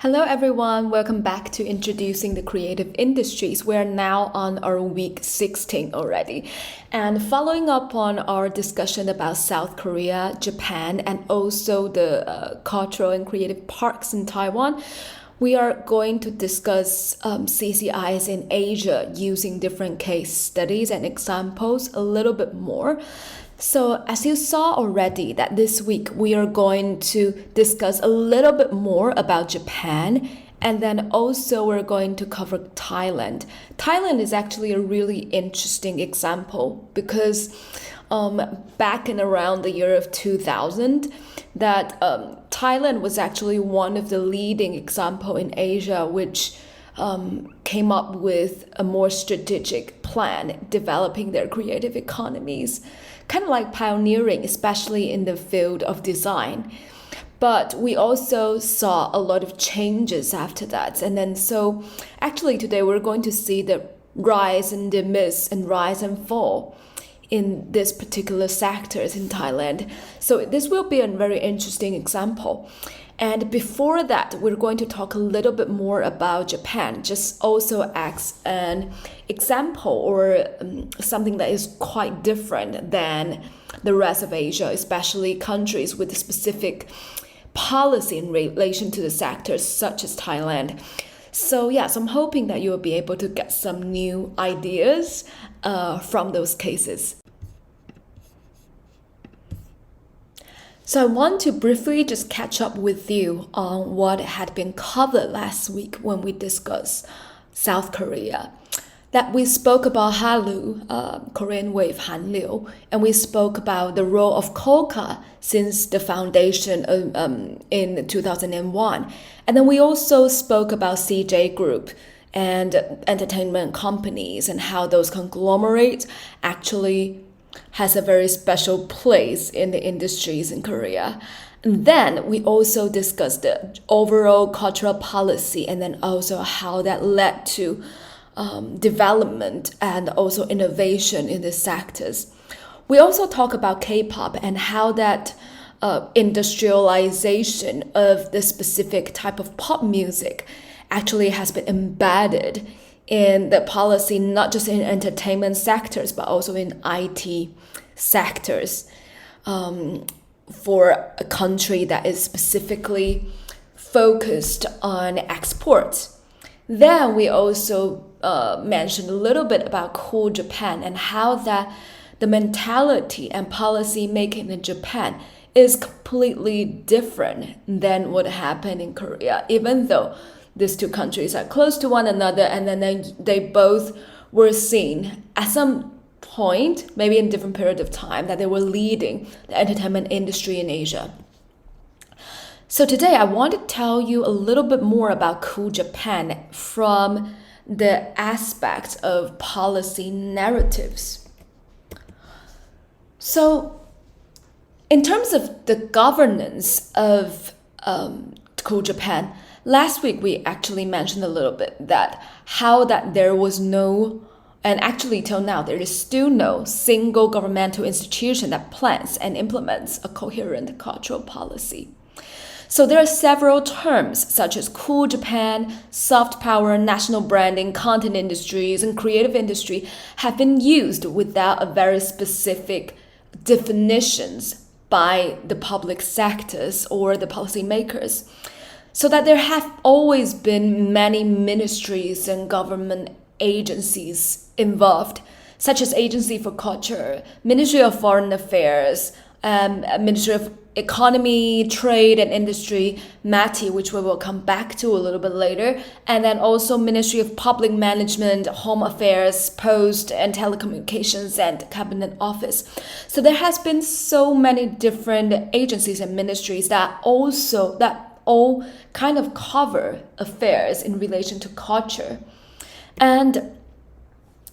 Hello everyone, welcome back to Introducing the Creative Industries. We're now on our week 16 already. And following up on our discussion about South Korea, Japan, and also the cultural and creative parks in Taiwan, we are going to discuss CCIs in Asia using different case studies and examples a little bit more. So as you saw already that this week we are going to discuss a little bit more about Japan, and then also we're going to cover Thailand. Thailand is actually a really interesting example because back in around the year of 2000, that Thailand was actually one of the leading example in Asia which came up with a more strategic plan developing their creative economies. Kind of like pioneering, especially in the field of design. But we also saw a lot of changes after that. And then so actually today we're going to see the rise and the miss and rise and fall in this particular sectors in Thailand. So this will be a very interesting example. And before that, we're going to talk a little bit more about Japan, just also as an example or something that is quite different than the rest of Asia, especially countries with specific policy in relation to the sectors such as Thailand. So I'm hoping that you will be able to get some new ideas from those cases. So I want to briefly just catch up with you on what had been covered last week when we discussed South Korea. That we spoke about Hallyu, Korean wave Hallyu, and we spoke about the role of KOCA since the foundation in 2001. And then we also spoke about CJ Group and entertainment companies and how those conglomerates actually has a very special place in the industries in Korea. And then we also discussed the overall cultural policy and then also how that led to development and also innovation in the sectors. We also talk about K-pop and how that industrialization of the specific type of pop music actually has been embedded in the policy, not just in entertainment sectors, but also in IT sectors for a country that is specifically focused on exports. Then we also mentioned a little bit about Cool Japan and how that the mentality and policy making in Japan is completely different than what happened in Korea, even though these two countries are close to one another, and then they both were seen at some point, maybe in a different period of time, that they were leading the entertainment industry in Asia. So today I want to tell you a little bit more about Cool Japan from the aspect of policy narratives. So in terms of the governance of Cool Japan, last week we actually mentioned a little bit that how that there was no, and actually till now there is still no single governmental institution that plans and implements a coherent cultural policy. So there are several terms such as Cool Japan, soft power, national branding, content industries, and creative industry have been used without a very specific definitions by the public sectors or the policymakers. So that there have always been many ministries and government agencies involved, such as Agency for Culture, Ministry of Foreign Affairs, Ministry of Economy, Trade and Industry, MATI, which we will come back to a little bit later, and then also Ministry of Public Management, Home Affairs, Post and Telecommunications, and Cabinet Office. So there has been so many different agencies and ministries that all kind of cover affairs in relation to culture. And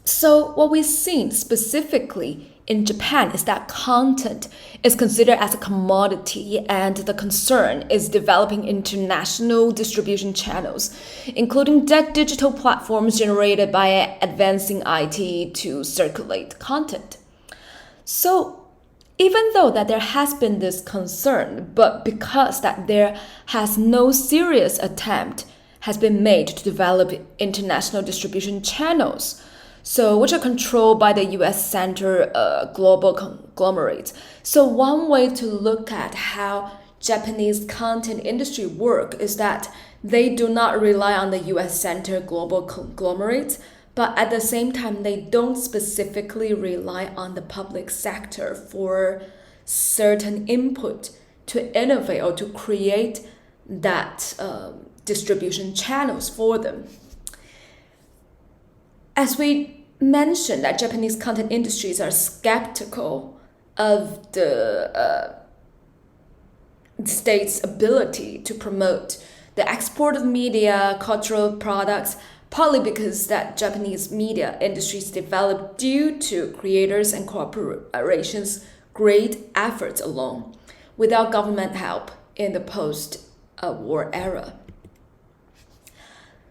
so what we've seen specifically in Japan is that content is considered as a commodity, and the concern is developing international distribution channels, including digital platforms generated by advancing IT to circulate content. So even though that there has been this concern, but because that there has no serious attempt has been made to develop international distribution channels, so which are controlled by the US center global conglomerates. So one way to look at how Japanese content industry work is that they do not rely on the US center global conglomerates, but at the same time, they don't specifically rely on the public sector for certain input to innovate or to create that distribution channels for them. As we mentioned, that Japanese content industries are skeptical of the state's ability to promote the export of media, cultural products, partly because that Japanese media industries developed due to creators and corporations' great efforts alone, without government help in the post-war era.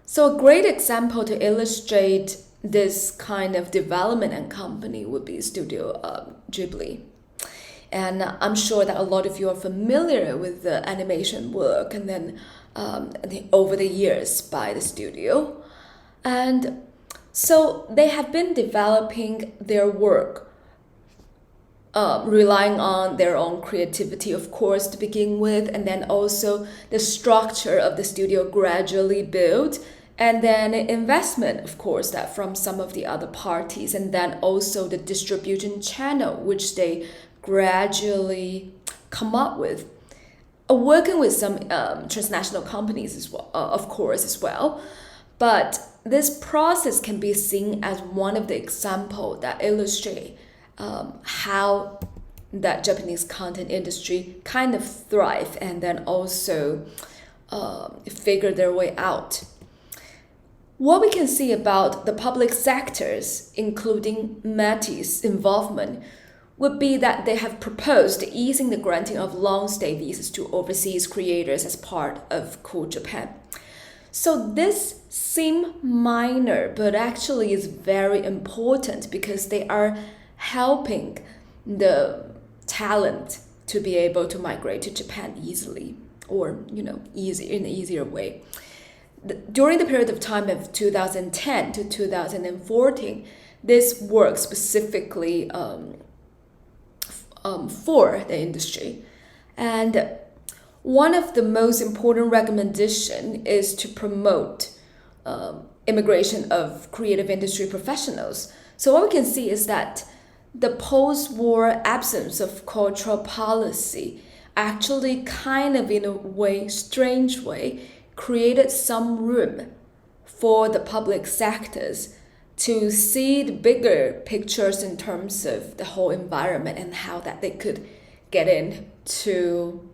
So a great example to illustrate this kind of development and company would be Studio Ghibli. And I'm sure that a lot of you are familiar with the animation work and then over the years by the studio. And so they have been developing their work, relying on their own creativity, of course, to begin with, and then also the structure of the studio gradually built, and then investment, of course, that from some of the other parties, and then also the distribution channel, which they gradually come up with. Working with some transnational companies as well, of course, as well. But this process can be seen as one of the examples that illustrate how that Japanese content industry kind of thrive and then also figure their way out. What we can see about the public sectors, including METI's involvement, would be that they have proposed easing the granting of long-stay visas to overseas creators as part of Cool Japan. So this seems minor, but actually is very important because they are helping the talent to be able to migrate to Japan easily, or in an easier way. During the period of time of 2010 to 2014, this work specifically for the industry. And one of the most important recommendations is to promote immigration of creative industry professionals. So what we can see is that the post-war absence of cultural policy actually kind of, in a way, strange way, created some room for the public sectors to see the bigger pictures in terms of the whole environment and how that they could get in to,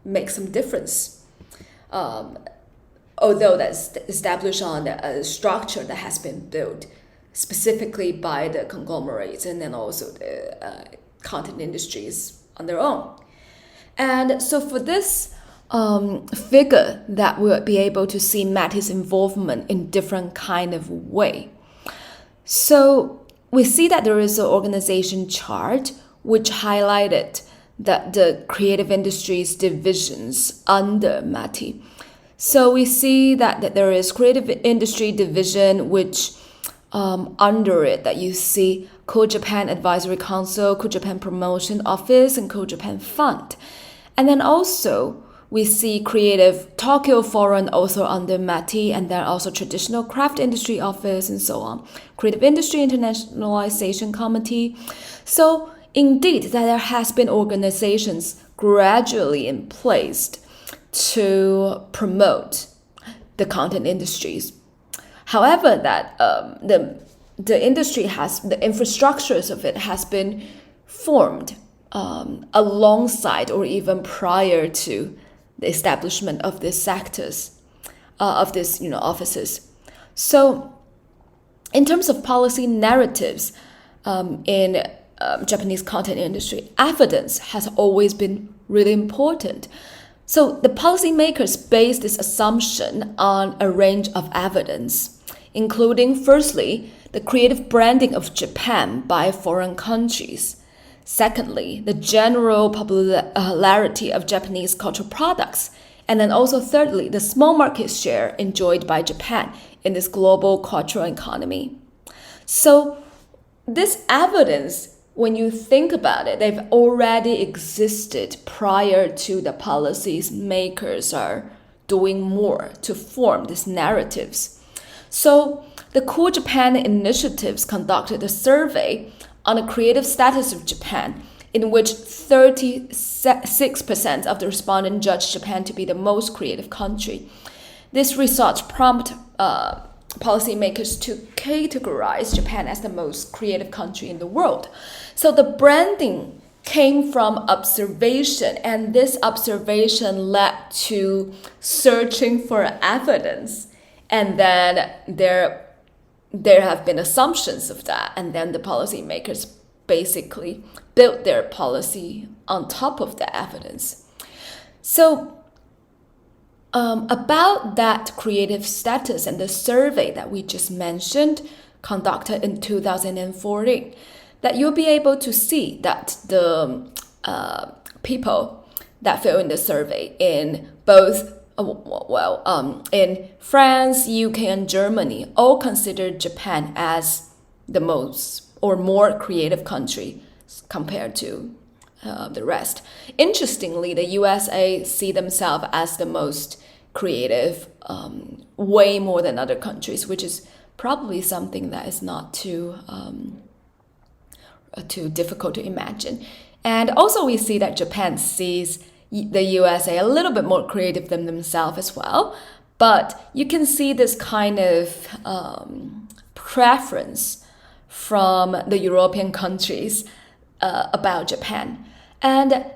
make some difference. Although that's established on a structure that has been built specifically by the conglomerates and then also the content industries on their own. And so for this figure that will be able to see METI's involvement in different kind of way. So we see that there is an organization chart which highlighted that the creative industries divisions under METI. So we see that there is creative industry division, which under it that you see Cool Japan Advisory Council, Cool Japan Promotion Office, and Cool Japan Fund. And then also we see Creative Tokyo Forum also under METI, and then also Traditional Craft Industry Office and so on. Creative Industry Internationalization Committee. So indeed, that there has been organizations gradually in place to promote the content industries. However, that the industry has, the infrastructures of it has been formed alongside or even prior to the establishment of these sectors, of these offices. So in terms of policy narratives in Japanese content industry, evidence has always been really important. So the policymakers base this assumption on a range of evidence, including firstly, the creative branding of Japan by foreign countries. Secondly, the general popularity of Japanese cultural products. And then also thirdly, the small market share enjoyed by Japan in this global cultural economy. So this evidence, when you think about it, they've already existed prior to the policies makers are doing more to form these narratives. So the Cool Japan initiatives conducted a survey on the creative status of Japan, in which 36% of the respondents judged Japan to be the most creative country. This research prompted policymakers to categorize Japan as the most creative country in the world. So the branding came from observation, and this observation led to searching for evidence. And then there have been assumptions of that, and then the policymakers basically built their policy on top of the evidence. So about that creative status and the survey that we just mentioned, conducted in 2014, that you'll be able to see that the people that fill in the survey in both in France, UK, and Germany all considered Japan as the most or more creative country compared to the rest. Interestingly, the USA see themselves as the most creative, way more than other countries, which is probably something that is not too difficult to imagine. And also we see that Japan sees the USA a little bit more creative than themselves as well. But you can see this kind of preference from the European countries about Japan. And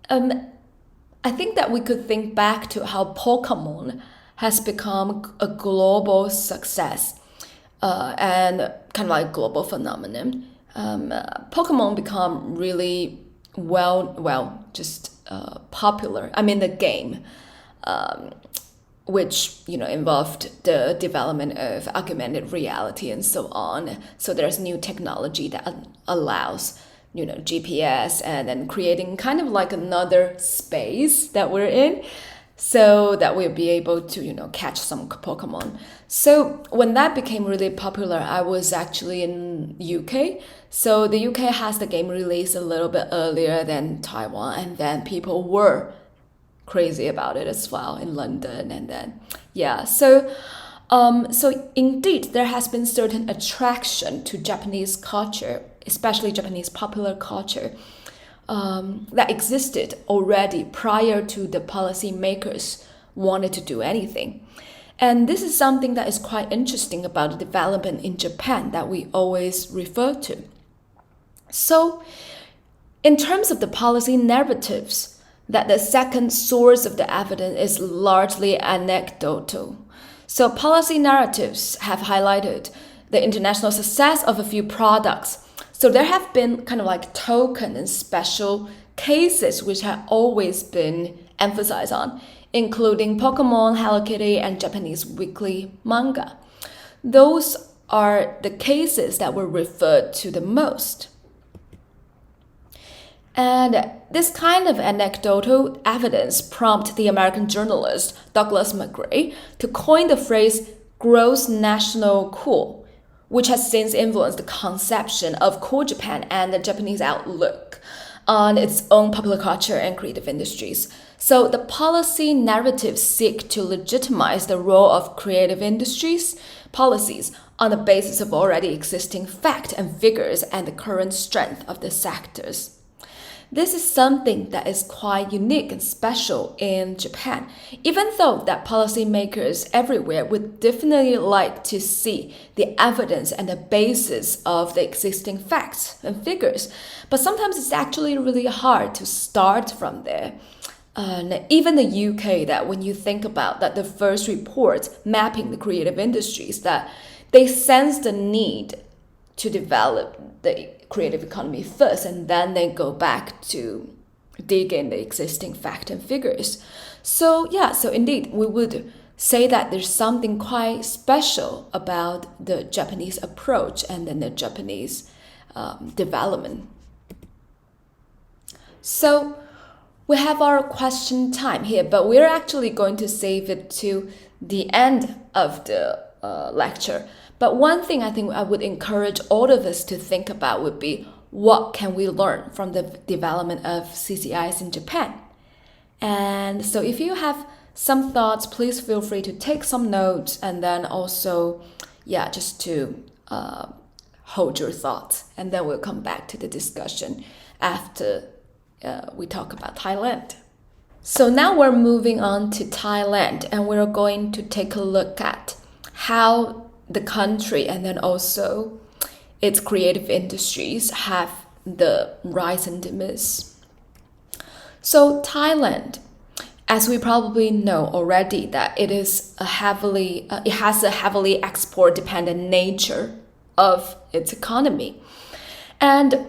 I think that we could think back to how Pokemon has become a global success and kind of like global phenomenon. Pokemon become really popular. I mean, the game, which involved the development of augmented reality and so on. So there's new technology that allows GPS, and then creating kind of like another space that we're in, so that we'll be able to catch some Pokemon. So when that became really popular, I was actually in UK. So the UK has the game released a little bit earlier than Taiwan, and then people were crazy about it as well in London. And then so indeed there has been certain attraction to Japanese culture, especially Japanese popular culture, that existed already prior to the policymakers wanted to do anything. And this is something that is quite interesting about the development in Japan that we always refer to. So in terms of the policy narratives, that the second source of the evidence is largely anecdotal. So policy narratives have highlighted the international success of a few products. So there have been kind of like token and special cases which have always been emphasized on, including Pokemon, Hello Kitty, and Japanese weekly manga. Those are the cases that were referred to the most. And this kind of anecdotal evidence prompted the American journalist Douglas McGray to coin the phrase gross national cool, which has since influenced the conception of cool Japan and the Japanese outlook on its own popular culture and creative industries. So the policy narratives seek to legitimize the role of creative industries policies on the basis of already existing facts and figures and the current strength of the sectors. This is something that is quite unique and special in Japan, even though that policymakers everywhere would definitely like to see the evidence and the basis of the existing facts and figures. But sometimes it's actually really hard to start from there. Even the UK, that when you think about that, the first report mapping the creative industries, that they sense the need to develop the creative economy first, and then they go back to dig in the existing fact and figures. So indeed, we would say that there's something quite special about the Japanese approach and then the Japanese development. So we have our question time here, but we're actually going to save it to the end of the lecture. But one thing I think I would encourage all of us to think about would be, what can we learn from the development of CCIs in Japan? And so if you have some thoughts, please feel free to take some notes, and then also, just to hold your thoughts, and then we'll come back to the discussion after we talk about Thailand. So now we're moving on to Thailand, and we're going to take a look at how the country and then also its creative industries have the rise and demise. So Thailand, as we probably know already, that it has a heavily export-dependent nature of its economy. And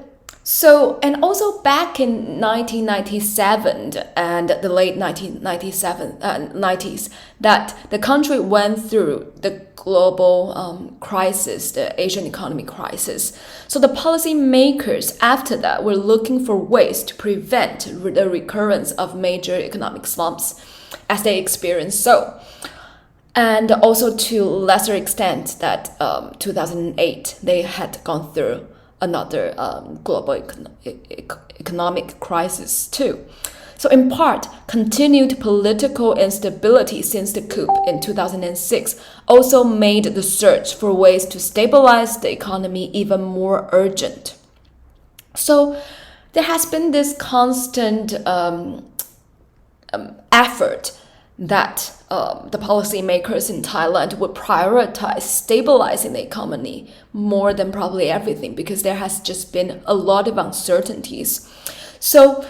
also back in 1997 and the late 90s, that the country went through the global crisis, the Asian economic crisis. So the policymakers after that were looking for ways to prevent the recurrence of major economic slumps as they experienced so. And also to lesser extent that 2008, they had gone through another global economic crisis too. So in part, continued political instability since the coup in 2006 also made the search for ways to stabilize the economy even more urgent. So there has been this constant effort that the policymakers in Thailand would prioritize stabilizing the economy more than probably everything, because there has just been a lot of uncertainties. So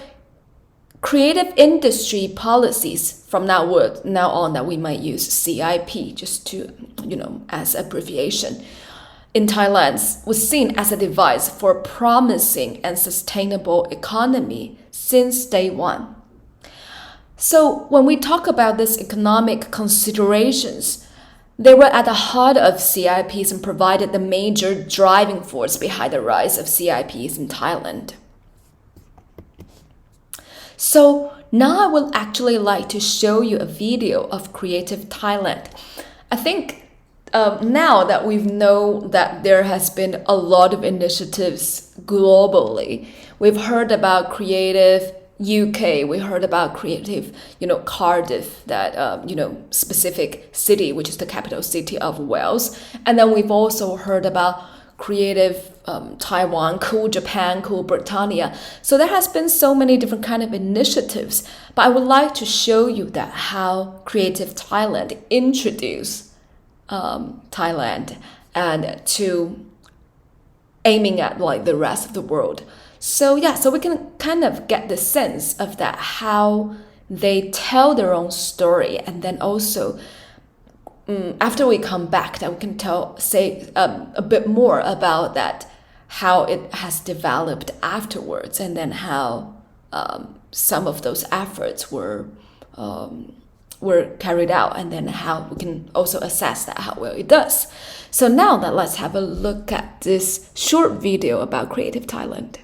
creative industry policies from now on, that we might use CIP just to, as abbreviation, in Thailand was seen as a device for a promising and sustainable economy since day one. So when we talk about these economic considerations, they were at the heart of CIPs and provided the major driving force behind the rise of CIPs in Thailand. So now I would actually like to show you a video of Creative Thailand. I think now that we know that there has been a lot of initiatives globally, we've heard about Creative UK, we heard about Creative, Cardiff, that, specific city, which is the capital city of Wales. And then we've also heard about Creative Taiwan, Cool Japan, Cool Britannia. So there has been so many different kind of initiatives, but I would like to show you that how Creative Thailand introduced Thailand and to aiming at like the rest of the world. So we can kind of get the sense of that, how they tell their own story, and then also after we come back, that we can say a bit more about that, how it has developed afterwards, and then how some of those efforts were carried out, and then how we can also assess that how well it does. So now that let's have a look at this short video about Creative Thailand.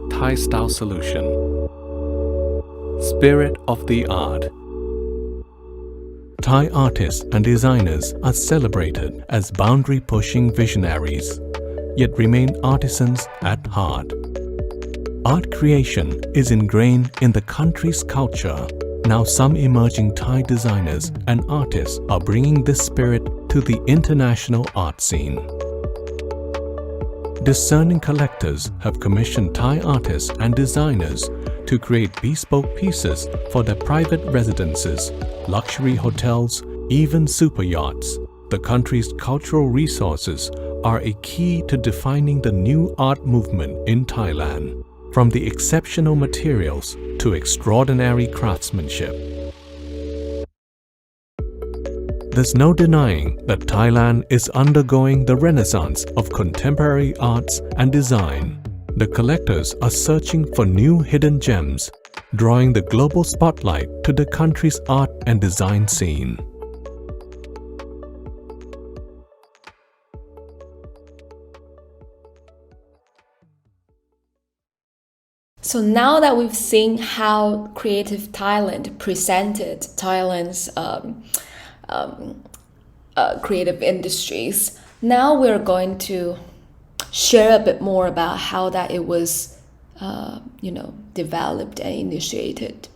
Thai style solution. Spirit of the art. Thai artists and designers are celebrated as boundary-pushing visionaries, yet remain artisans at heart. Art creation is ingrained in the country's culture. Now some emerging Thai designers and artists are bringing this spirit to the international art scene. Discerning collectors have commissioned Thai artists and designers to create bespoke pieces for their private residences, luxury hotels, even super yachts. The country's cultural resources are a key to defining the new art movement in Thailand, from the exceptional materials to extraordinary craftsmanship. There's no denying that Thailand is undergoing the renaissance of contemporary arts and design. The collectors are searching for new hidden gems, drawing the global spotlight to the country's art and design scene. So now that we've seen how Creative Thailand presented Thailand's creative industries, now we're going to share a bit more about how that it was, developed and initiated.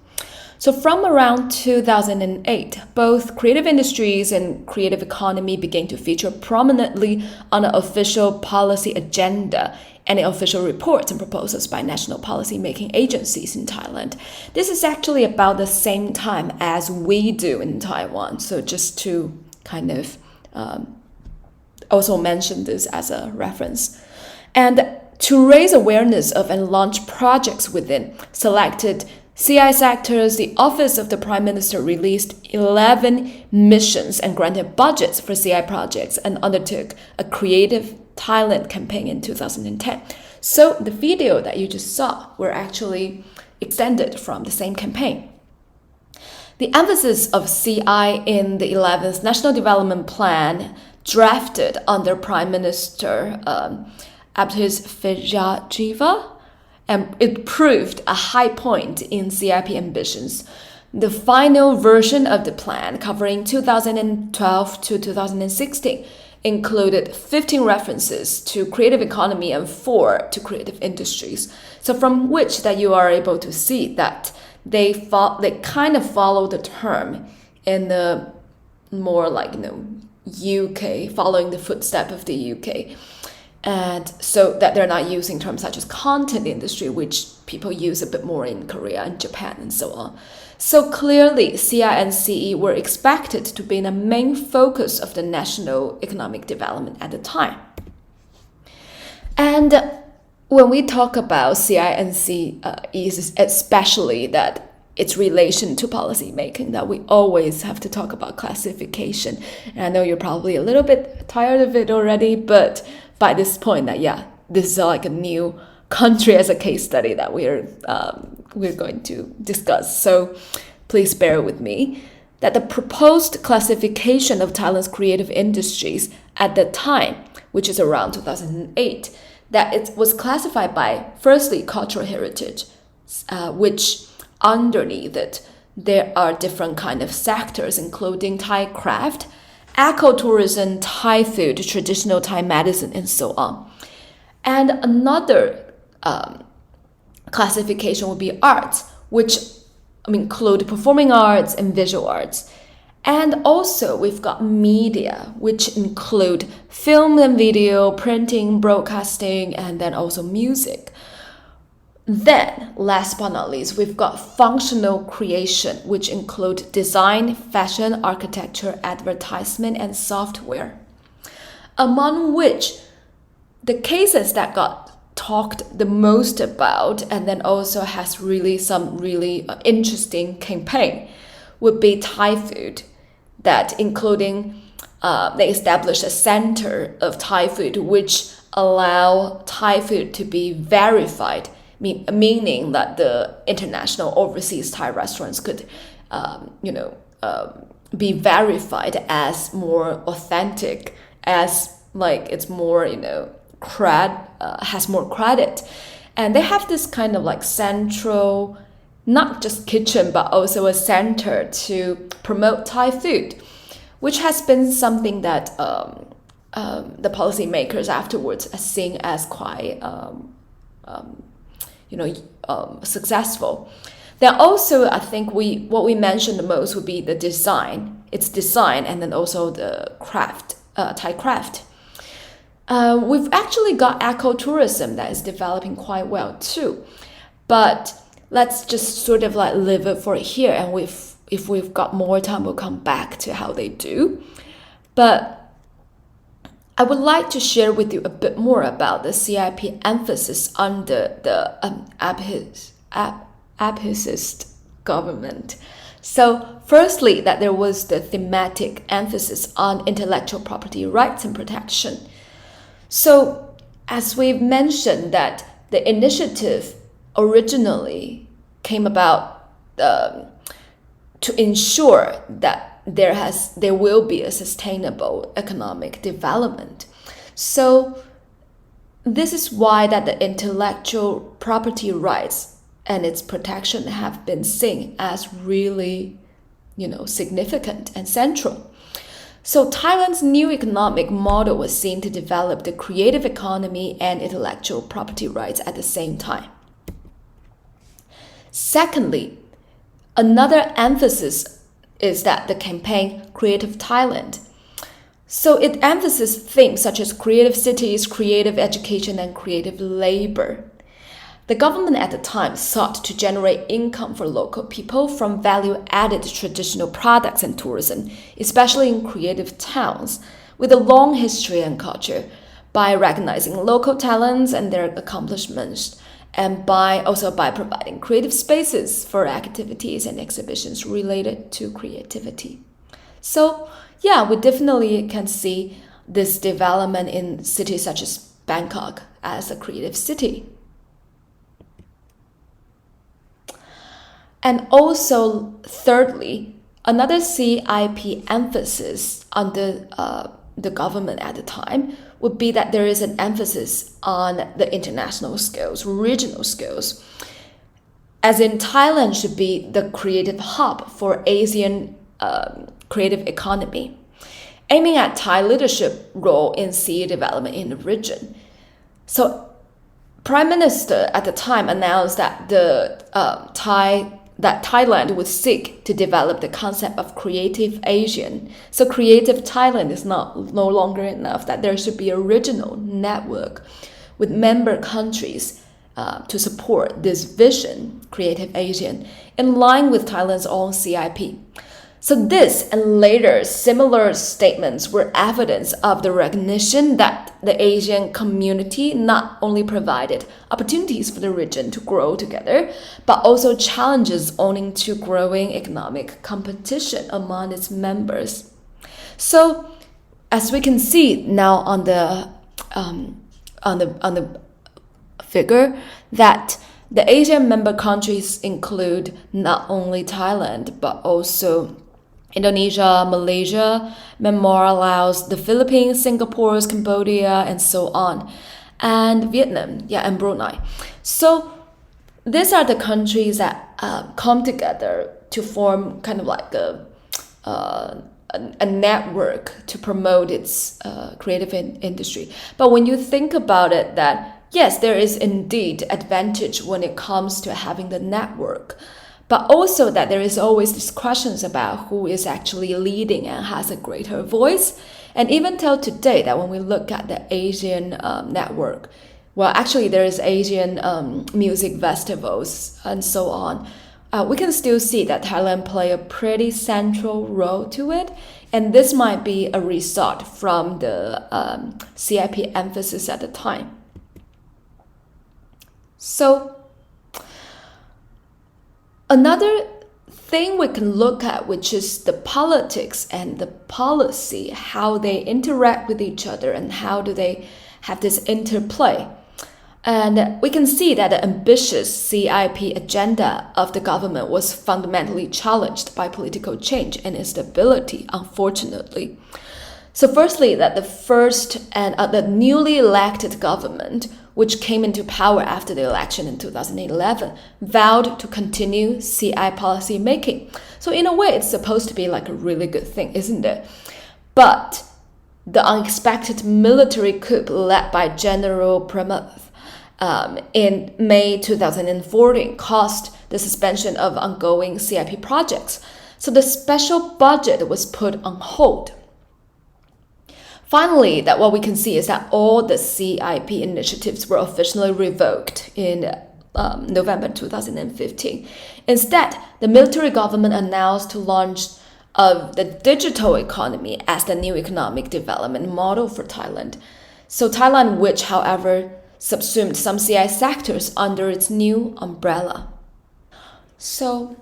So from around 2008, both creative industries and creative economy began to feature prominently on the official policy agenda and in official reports and proposals by national policy-making agencies in Thailand. This is actually about the same time as we do in Taiwan. So just to kind of also mention this as a reference. And to raise awareness of and launch projects within selected CI sectors, the Office of the Prime Minister released 11 missions and granted budgets for CI projects and undertook a Creative Thailand campaign in 2010. So the video that you just saw were actually extended from the same campaign. The emphasis of CI in the 11th National Development Plan, drafted under Prime Minister Abhisidh, and it proved a high point in CIP ambitions. The final version of the plan, covering 2012 to 2016, included 15 references to creative economy and 4 to creative industries. So from which that you are able to see that they kind of follow the term in the more like UK, following the footstep of the UK. And so that they're not using terms such as content industry, which people use a bit more in Korea and Japan and so on. So clearly, CI and CE were expected to be the main focus of the national economic development at the time. And when we talk about CI and CE, especially that its relation to policy making, that we always have to talk about classification. And I know you're probably a little bit tired of it already, but by this point this is like a new country as a case study that we're going to discuss. So please bear with me that the proposed classification of Thailand's creative industries at the time, which is around 2008, that it was classified by firstly cultural heritage, which underneath it there are different kind of sectors, including Thai craft, ecotourism, Thai food, traditional Thai medicine, and so on. And another classification would be arts, which include performing arts and visual arts. And also we've got media, which include film and video, printing, broadcasting, and then also music. Then, last but not least, we've got functional creation, which include design, fashion, architecture, advertisement, and software. Among which, the cases that got talked the most about, and then also has really some really interesting campaign, would be Thai food, that including they established a center of Thai food, which allow Thai food to be verified, meaning that the international overseas Thai restaurants could, be verified as more authentic, as like it's more, has more credit. And they have this kind of like central, not just kitchen, but also a center to promote Thai food, which has been something that the policymakers afterwards are seeing as quite successful. Then also, I think what we mentioned the most would be the design. It's design, and then also the craft, Thai craft. We've actually got ecotourism that is developing quite well too, but let's just sort of like leave it for here, and if we've got more time, we'll come back to how they do. But I would like to share with you a bit more about the CIP emphasis under the Abhisidh government. So firstly, that there was the thematic emphasis on intellectual property rights and protection. So as we've mentioned, that the initiative originally came about to ensure that there will be a sustainable economic development. So this is why that the intellectual property rights and its protection have been seen as really, significant and central. So Thailand's new economic model was seen to develop the creative economy and intellectual property rights at the same time. Secondly, another emphasis is that the campaign Creative Thailand. So it emphasizes themes such as creative cities, creative education, and creative labor. The government at the time sought to generate income for local people from value-added traditional products and tourism, especially in creative towns with a long history and culture, by recognizing local talents and their accomplishments, and by providing creative spaces for activities and exhibitions related to creativity. So, we definitely can see this development in cities such as Bangkok as a creative city. And also, thirdly, another CIP emphasis under the government at the time would be that there is an emphasis on the international skills, regional skills, as in Thailand should be the creative hub for Asian creative economy, aiming at Thai leadership role in CE development in the region. So, Prime Minister at the time announced that Thailand would seek to develop the concept of creative Asian. So creative Thailand is no longer enough, that there should be a regional network with member countries to support this vision, creative Asian, in line with Thailand's own CIP. So this and later similar statements were evidence of the recognition that the Asian community not only provided opportunities for the region to grow together, but also challenges owing to growing economic competition among its members. So, as we can see now on the figure, that the Asian member countries include not only Thailand but also Indonesia, Malaysia, Myanmar, Laos, the Philippines, Singapore, Cambodia, and so on, and Vietnam, and Brunei. So these are the countries that come together to form kind of like a network to promote its creative industry. But when you think about it, that yes, there is indeed advantage when it comes to having the network, but also that there is always these questions about who is actually leading and has a greater voice. And even till today, that when we look at the Asian network, well, actually there is Asian music festivals and so on, we can still see that Thailand play a pretty central role to it. And this might be a result from the CIP emphasis at the time. So, another thing we can look at, which is the politics and the policy, how they interact with each other and how do they have this interplay. And we can see that the ambitious CIP agenda of the government was fundamentally challenged by political change and instability, unfortunately. So firstly, that the first and the newly elected government, which came into power after the election in 2011, vowed to continue CI policy making. So in a way, it's supposed to be like a really good thing, isn't it? But the unexpected military coup led by General Pramath in May 2014 caused the suspension of ongoing CIP projects. So the special budget was put on hold. Finally, that what we can see is that all the CIP initiatives were officially revoked in November 2015. Instead, the military government announced the launch of the digital economy as the new economic development model for Thailand. So Thailand, which, however, subsumed some CI sectors under its new umbrella. So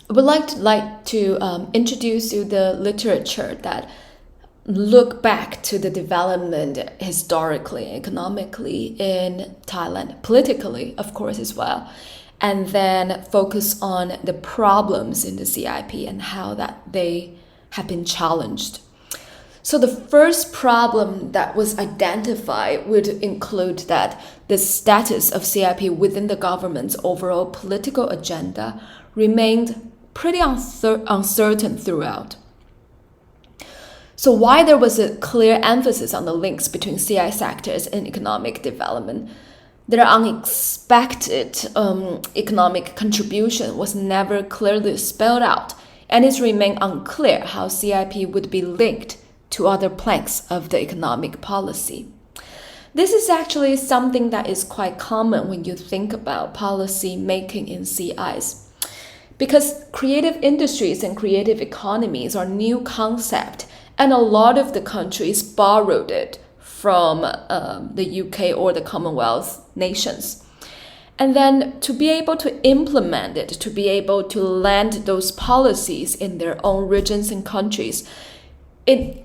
I would like to introduce you the literature that look back to the development historically, economically in Thailand, politically, of course, as well. and then focus on the problems in the CIP and how that they have been challenged. So the first problem that was identified would include that the status of CIP within the government's overall political agenda remained pretty uncertain throughout. So while there was a clear emphasis on the links between CI sectors and economic development, their unexpected economic contribution was never clearly spelled out, and it remained unclear how CIP would be linked to other planks of the economic policy. This is actually something that is quite common when you think about policy making in CIs. Because creative industries and creative economies are new concept, and a lot of the countries borrowed it from the UK or the Commonwealth nations. And then to be able to implement it, to be able to land those policies in their own regions and countries, it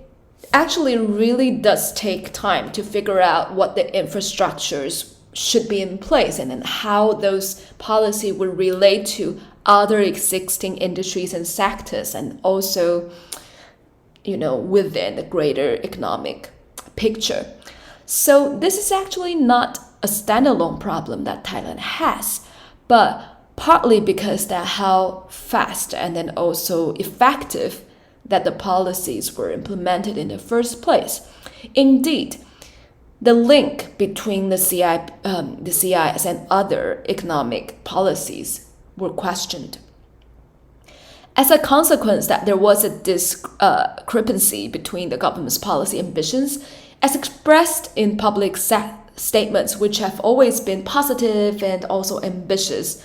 actually really does take time to figure out what the infrastructures should be in place and then how those policies will relate to other existing industries and sectors, and also, within the greater economic picture. So this is actually not a standalone problem that Thailand has, but partly because that how fast and then also effective that the policies were implemented in the first place. Indeed, the link between the CIs and other economic policies were questioned. As a consequence that there was a discrepancy between the government's policy ambitions as expressed in public statements, which have always been positive and also ambitious,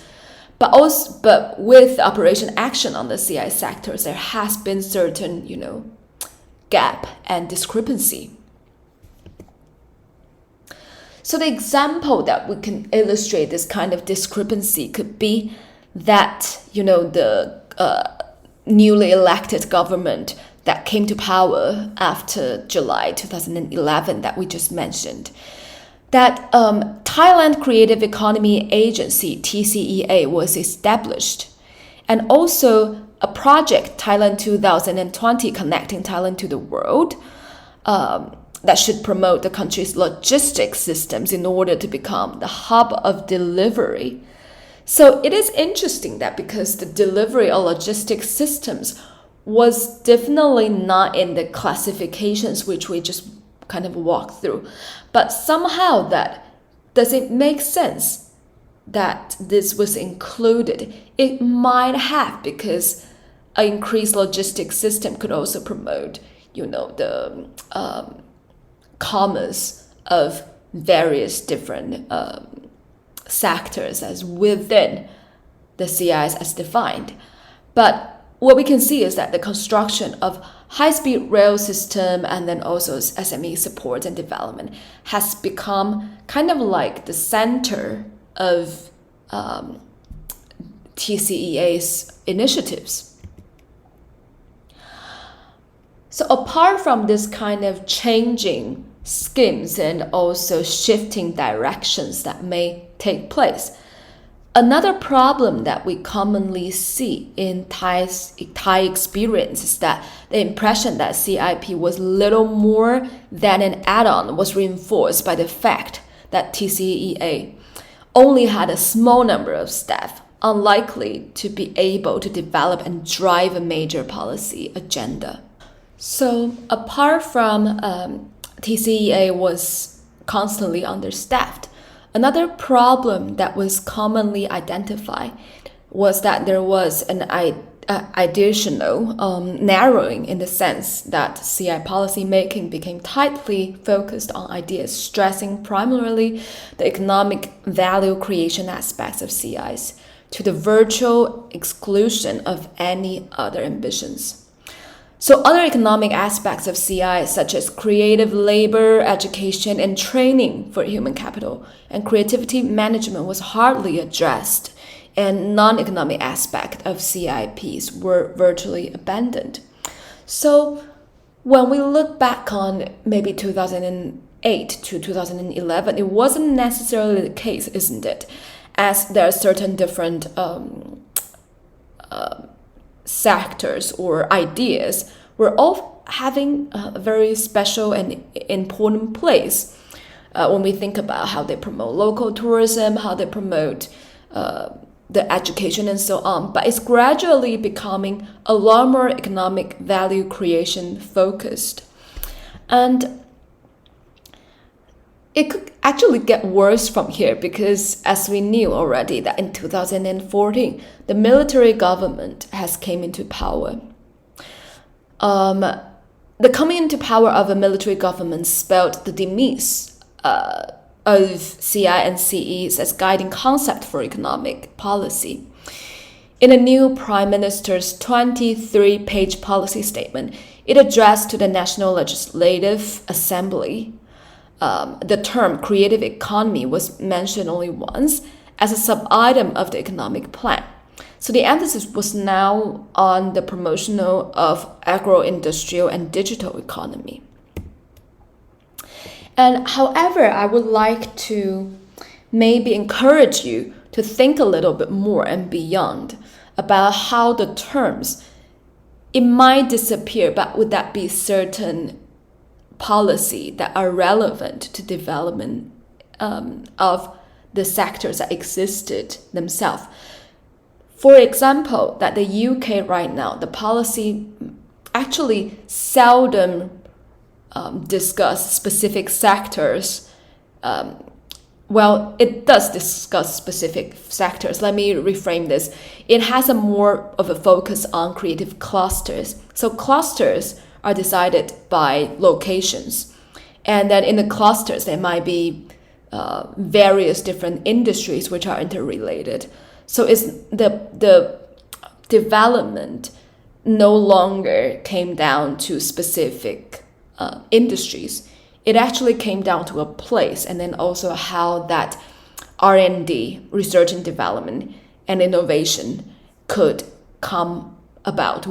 but with operation action on the CI sectors, there has been certain, gap and discrepancy. So the example that we can illustrate this kind of discrepancy could be that, the newly elected government that came to power after July 2011 that we just mentioned, that Thailand Creative Economy Agency, TCEA, was established, and also a project, Thailand 2020, Connecting Thailand to the World, that should promote the country's logistics systems in order to become the hub of delivery. So it is interesting that because the delivery or logistics systems was definitely not in the classifications which we just kind of walked through, but somehow does it make sense that this was included? It might have, because an increased logistics system could also promote, the commerce of various different sectors as within the CIs as defined. But what we can see is that the construction of high-speed rail system and then also SME support and development has become kind of like the center of TCEA's initiatives. So apart from this kind of changing schemes and also shifting directions that may take place, another problem that we commonly see in Thai experience is that the impression that CIP was little more than an add-on was reinforced by the fact that TCEA only had a small number of staff, unlikely to be able to develop and drive a major policy agenda. So apart from TCEA was constantly understaffed, another problem that was commonly identified was that there was an additional narrowing in the sense that CI policy making became tightly focused on ideas stressing primarily the economic value creation aspects of CIs to the virtual exclusion of any other ambitions. So other economic aspects of CI, such as creative labor, education, and training for human capital, and creativity management was hardly addressed, and non-economic aspects of CIPs were virtually abandoned. So when we look back on maybe 2008 to 2011, it wasn't necessarily the case, isn't it? as there are certain different sectors or ideas, we're all having a very special and important place when we think about how they promote local tourism, how they promote the education and so on. But it's gradually becoming a lot more economic value creation focused. And it could actually get worse from here because, as we knew already, that in 2014, the military government has came into power. The coming into power of a military government spelled the demise of CI and CEs as guiding concept for economic policy. In a new Prime Minister's 23-page policy statement, it addressed to the National Legislative Assembly. The term creative economy was mentioned only once as a sub-item of the economic plan. So the emphasis was now on the promotional of agro-industrial and digital economy. And however, I would like to maybe encourage you to think a little bit more and beyond about how the terms, it might disappear, but would that be certain policy that are relevant to development of the sectors that existed themselves. For example, that the UK right now, the policy actually seldom discuss specific sectors. Well, it does discuss specific sectors. Let me reframe this. It has a more of a focus on creative clusters. So clusters are decided by locations. And then in the clusters, there might be various different industries which are interrelated. So it's the development no longer came down to specific industries. It actually came down to a place, and then also how that R&D, research and development, and innovation could come about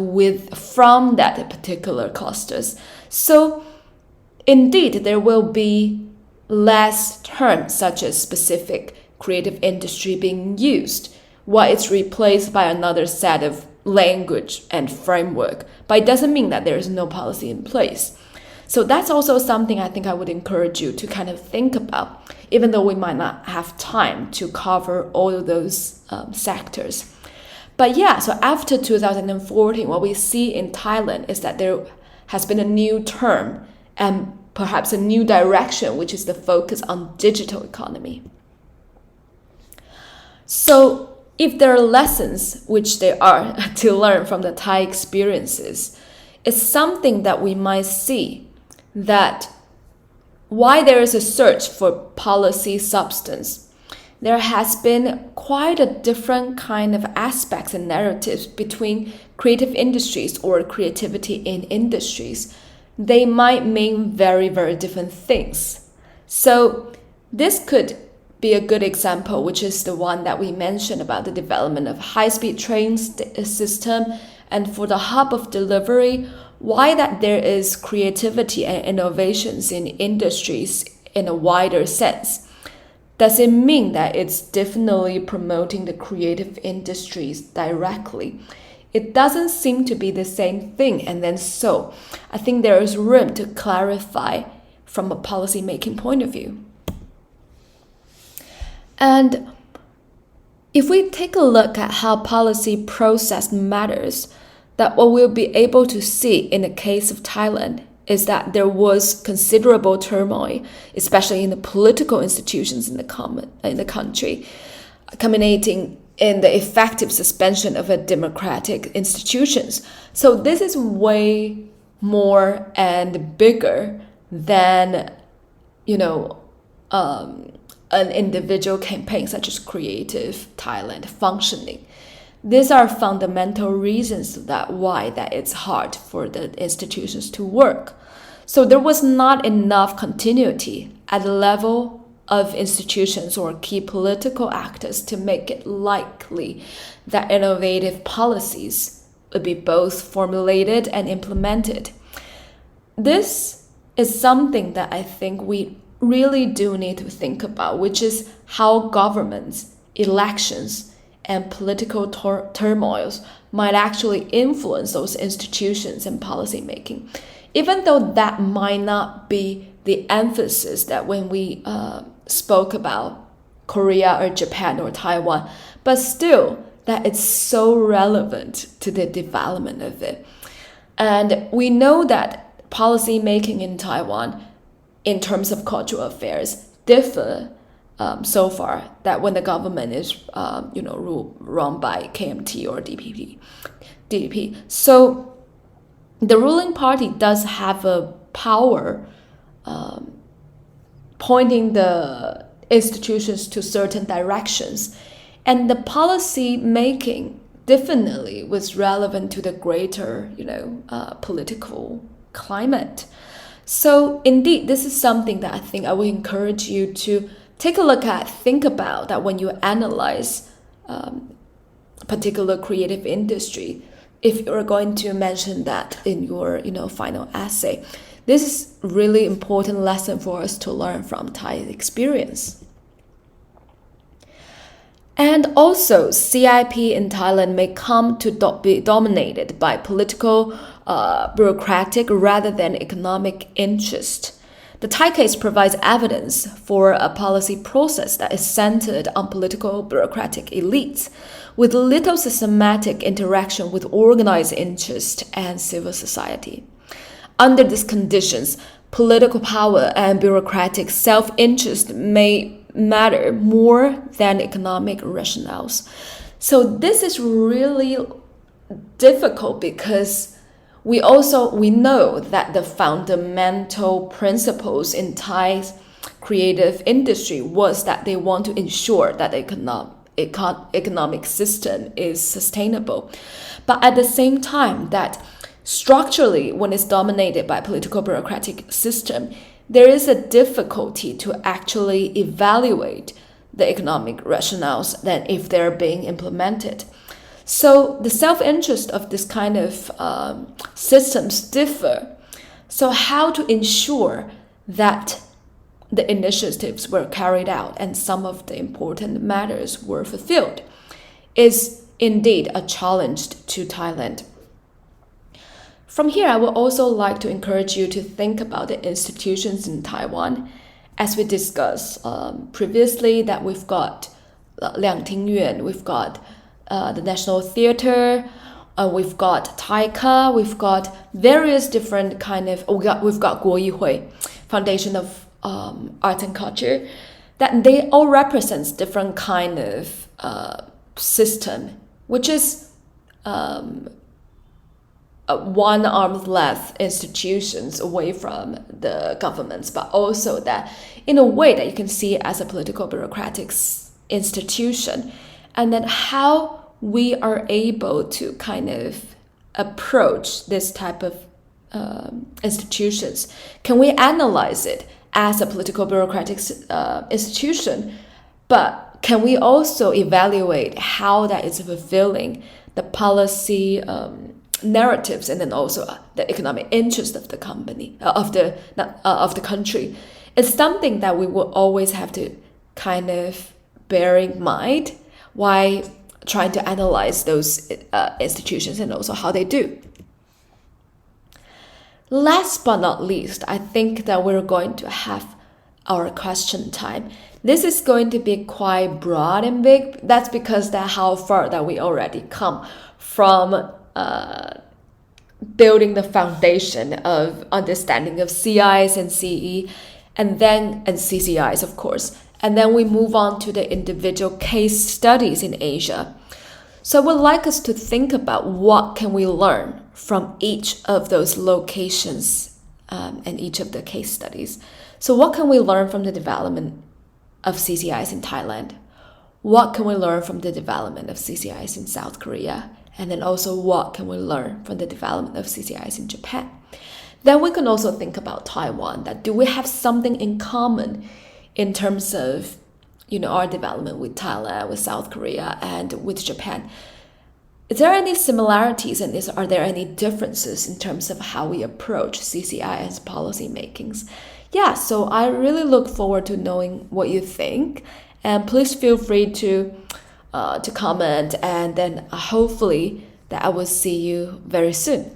from that particular clusters. So indeed, there will be less terms such as specific creative industry being used, while it's replaced by another set of language and framework. But it doesn't mean that there is no policy in place. So that's also something I think I would encourage you to kind of think about, even though we might not have time to cover all of those sectors. But yeah, so after 2014, what we see in Thailand is that there has been a new term and perhaps a new direction, which is the focus on digital economy. So if there are lessons, which there are, to learn from the Thai experiences, it's something that we might see that why there is a search for policy substance, there has been quite a different kind of aspects and narratives between creative industries or creativity in industries. They might mean very, very different things. So this could be a good example, which is the one that we mentioned about the development of high-speed train system, and for the hub of delivery, why that there is creativity and innovations in industries in a wider sense. Does it mean that it's definitely promoting the creative industries directly? It doesn't seem to be the same thing. And then so I think there is room to clarify from a policy-making point of view. And if we take a look at how policy process matters, that what we'll be able to see in the case of Thailand is that there was considerable turmoil, especially in the political institutions in the country, culminating in the effective suspension of a democratic institutions. So this is way more and bigger than, an individual campaign such as Creative Thailand functioning. These are fundamental reasons why it's hard for the institutions to work. So there was not enough continuity at the level of institutions or key political actors to make it likely that innovative policies would be both formulated and implemented. This is something that I think we really do need to think about, which is how governments elections and political turmoils might actually influence those institutions and policy making, even though that might not be the emphasis that when we spoke about Korea or Japan or Taiwan, but still that it's so relevant to the development of it. And we know that policy making in Taiwan in terms of cultural affairs differ so far, that when the government is run by KMT or DPP. So the ruling party does have a power pointing the institutions to certain directions, and the policy making definitely was relevant to the greater political climate. So indeed, this is something that I think I would encourage you to take a look at, think about, that when you analyze a particular creative industry, if you're going to mention that in your final essay. This is really important lesson for us to learn from Thai experience. And also, CIP in Thailand may come to be dominated by political, bureaucratic rather than economic interest. The Thai case provides evidence for a policy process that is centered on political bureaucratic elites, with little systematic interaction with organized interest and civil society. Under these conditions, political power and bureaucratic self-interest may matter more than economic rationales. So this is really difficult because we know that the fundamental principles in Thai's creative industry was that they want to ensure that the economic system is sustainable. But at the same time, that structurally, when it's dominated by political bureaucratic system, there is a difficulty to actually evaluate the economic rationales than if they're being implemented. So the self-interest of this kind of systems differ. So how to ensure that the initiatives were carried out and some of the important matters were fulfilled is indeed a challenge to Thailand. From here, I would also like to encourage you to think about the institutions in Taiwan. As we discussed previously, that we've got Liang Tingyuan, we've got the National Theater, we've got Taika, we've got various different we've got Guo Yihui, Foundation of Arts and Culture, that they all represents different kind of system, which is one arm's length institutions away from the governments, but also that in a way that you can see it as a political bureaucratic institution, and then how we are able to kind of approach this type of institutions. Can we analyze it as a political bureaucratic institution, but can we also evaluate how that is fulfilling the policy narratives and then also the economic interest of the company, of the country? It's something that we will always have to kind of bear in mind while trying to analyze those institutions and also how they do. Last but not least, I think that we're going to have our question time. This is going to be quite broad and big. That's because that's how far that we already come from building the foundation of understanding of CIs and CE, and CCIs, of course. And then we move on to the individual case studies in Asia. So I would like us to think about what can we learn from each of those locations and each of the case studies. So what can we learn from the development of CCIs in Thailand? What can we learn from the development of CCIs in South Korea? And then also what can we learn from the development of CCIs in Japan? Then we can also think about Taiwan, that do we have something in common in terms of our development with Thailand, with South Korea, and with Japan? Is there any similarities, and are there any differences in terms of how we approach CCI as policy makings? Yeah, so I really look forward to knowing what you think. And please feel free to comment, and then hopefully that I will see you very soon.